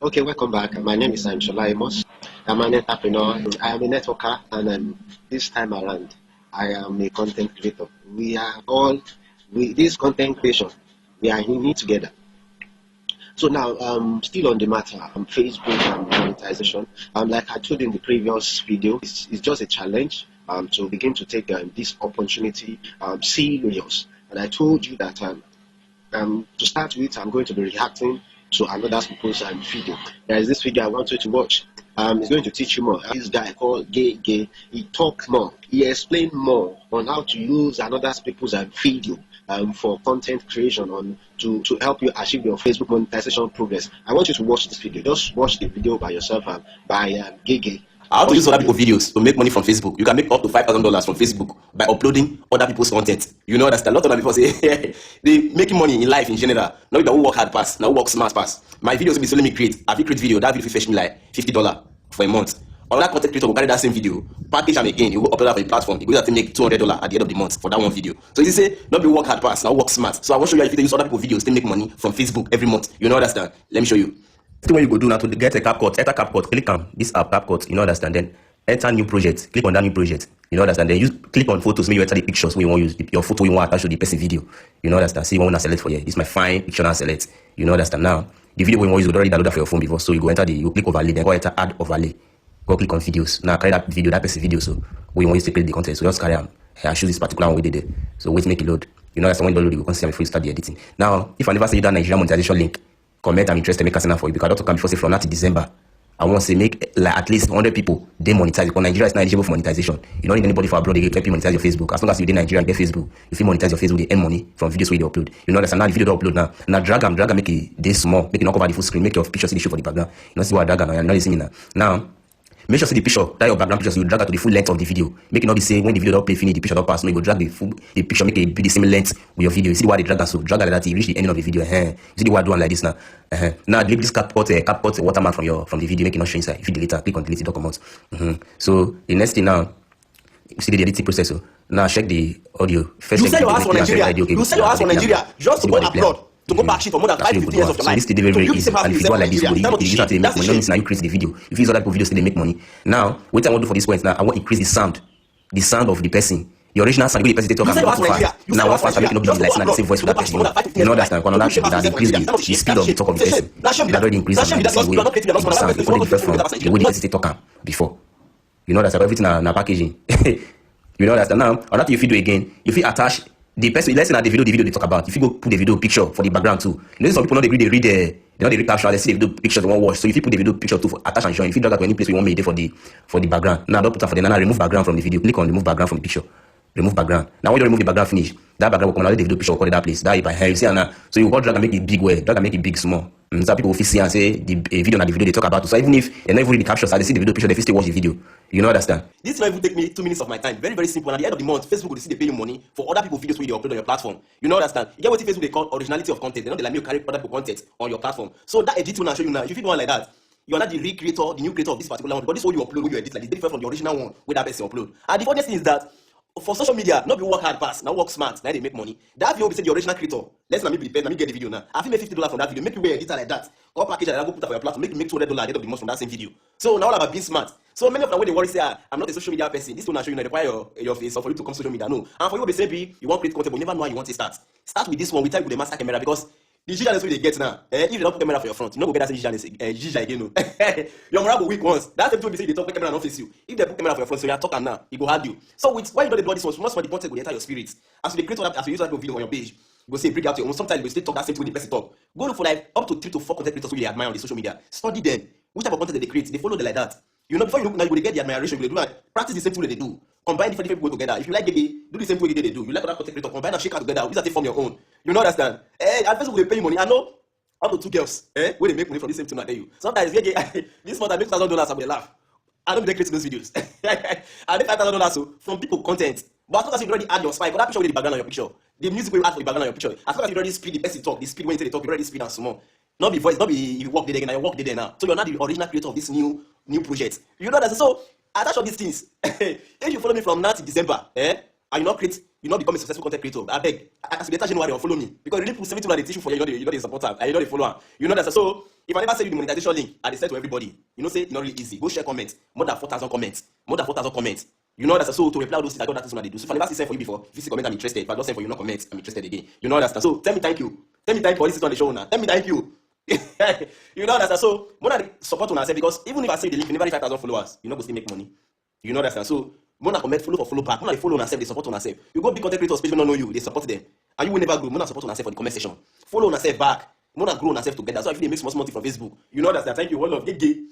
Okay, welcome back. My name is Shola Amos. I'm an entrepreneur. I am a networker, and this time around, I am a content creator. We are all, this content creation, we are in it together. So now, still on the matter, Facebook monetization. Like I told you in the previous video, it's just a challenge to begin to take this opportunity serious. And I told you that to start with, I'm going to be reacting to another people's video. There is this video I want you to watch. It's going to teach you more. This guy called Gay, he talked more. He explained more on how to use another people's video for content creation to help you achieve your Facebook monetization progress. I want you to watch this video. Just watch the video by yourself by Gay. How to use other people's videos to make money from Facebook. You can make up to $5,000 from Facebook by uploading other people's content. You know, that's a lot of other people say they making money in life in general. Not people who work hard pass, now work smart pass. My videos will be solely me create. If you create video, that video will fetch me like $50 for a month. Another content creator will carry that same video, package them again, you will upload that for the platform. You will have to make $200 at the end of the month for that one video. So you say, not be work hard pass, now work smart. So I want to show you how you use other people's videos to make money from Facebook every month. You know, understand? Let me show you. So what you go do now to get a CapCut, enter CapCut, click on this app CapCut, you know, understand? Then enter new project, click on that new project, you know, understand? Then you click on photos, maybe you enter the pictures where you want to use your photo you want to attach to the person video, you know, understand? See what you want to select for you. This is my fine picture now select, you know, understand? Now the video we want to use already downloaded for your phone before, so you go enter you click overlay, then go enter add overlay, go click on videos. Now carry that video, that person video, so we want to create the content, so just carry on. I choose this particular one we did it, so wait to make it load. You know, that's when you download, you can see before you start the editing. Now, if I never say you that Nigerian monetization link, comment, I'm interested, make a sign for you, because I don't come before say from now to December. I want to say make like at least 100 people they monetize, because Nigeria is not eligible for monetization. You don't need anybody for abroad, they can monetize your Facebook. As long as you're in Nigeria, you get Facebook. If you monetize your Facebook, they earn money from videos where they upload. You know, that's now the video they upload now. Now drag them, make it this small, make it not cover the full screen, make your picture see the show for the background. You know, see what I drag them, you know, you see me now. Now, make sure see the picture, that your background picture, so you drag it to the full length of the video. Make it not be same when the video don't play finish, the picture don't pass. No, you go drag the picture, make it be the same length with your video. You see why they drag that, so drag that you reach the end of the video. You see the way I do like this now. Now delete this CapCut watermark from the video, make it not show inside. If you delete it, click on delete, it don't come out. So the next thing now, you see the editing process. So now check the audio. First, you sell your house for Nigeria. You sell your house for Nigeria just to go abroad. To go back shit for more than 50 years of your life. So this is very, very easy. And if you go like this, you start to make money. Now you create the video. If you use other people's videos, they make money. Now, what I want to do for this point now, I want to increase the sound of the person. The original sound, the person they talk about fast. Now, what fast, I make it not be like the same voice for that person. You know that's when that increase the speed of the talk of the person. That already increase the way the sound. It different from the way the person they talk before. You know that's everything now packaging. You know that's now. Another if you do again, if you attach the person, let's say that the video they talk about. If you go put the video picture for the background too, you know some people they read caption, they see the video pictures they want watch. So if you put the video picture to attach and join, if you drag that to any place we want made it for the background. Now don't put that for the now remove background from the video. Click on remove background from the picture. Remove background. Now when you remove the background finish, that background will come out the video picture will call it that place. That by hair you see now. So you go drag and make it big way, drag and make it big small. So people will see and say the video and the video they talk about. So even if they're not even read the captions, they see the video picture, they still watch the video. You know understand? This will even take me 2 minutes of my time. Very, very simple. And at the end of the month, Facebook will see they pay you money for other people's videos where you upload on your platform. You know understand? You get what Facebook they call originality of content. They know they let you carry other people's content on your platform. So that edit will show you now. If you do one like that, you are not the recreator, the new creator of this particular one. But this one you upload when you edit like this, different from the original one where that person upload. And the funniest thing is that for social media, not be work hard pass, now work smart, now they make money. That video will be the original creator. Let's let me prepare, let me get the video now. I think make $50 from that video, make you wear editor like that. Or package and go put that for your platform, make $200 at the end of the month from that same video. So now all about being smart. So many of them when they worry say, I'm not a social media person. This will not show you require your face or for you to come social media. No. And for you to say you want to create content, but you never know how you want to start. Start with this one. We tell you with the master camera because the Gigi way they get now. If you don't put camera for your front, you know go get that Gigi again. No. Your moral go weak once. That's the people say they talk camera and face you. If they put camera for your front, so you are talking now, it will hard you. So with why you don't do this one, most for the content will enter your spirit. As you create that, as you use that video on your page, you go say bring out your own. Sometimes you will still talk that same way the person talk. Go look for like up to 3 to 4 content creators who you admire on the social media. Study them. Which type of content they create, they follow them like that. You know, before you look now, you will get the admiration. You will do practice the same thing they do. Combine different people together. If you like Gege, do the same way they do. You like other content creators, combine and shake out together. Use that form your own. You know understand? And Facebook will pay you money. I know up to 2 girls, where they make money from this same thing I tell you. Sometimes Gege, this month I make $1,000 and they laugh. I don't be creating those videos. I make $5,000 so from people content. But as long as you already add your spike, or that picture with the background on your picture, the music will add for the background on your picture. As long as you already speed the person talk, the speed when they talk, you already speed and small. Not be voice, not be you walk there again, you walk there now. So you're not the original creator of this new project. You know that. So attach all these things. If you follow me from now to December, and you not become a successful content creator, I beg. As you enter January, or follow me because you really put 70 on the tissue for you. You know the supporter, and you know the follower. You know that. So If I never send you the monetization link, I send to everybody. You know, say it's not really easy. Go share comments. More than 4,000 comments. More than 4,000 comments. You know that's so to reply all those things. I got that is what they do. So if I never send for you before, if you see comment, I'm interested. If I don't send for you, no comment, I'm interested again. You know that's so. Tell me thank you. Tell me thank you for this is on the show now. Tell me thank you. You know that's so. More than support on ourselves because even if I say the link, you never reach 5,000 followers, you know go still make money. You know that's so. More than comment, follow for follow back. More than follow on ourselves, they support on ourselves. You go big content creators, people don't know you, they support them, and you will never grow. More than support on ourselves for the comment section. Follow on ourselves back. More than grow on ourselves together. So if they make small money from Facebook, you know that's that. Thank you. One love. Gay.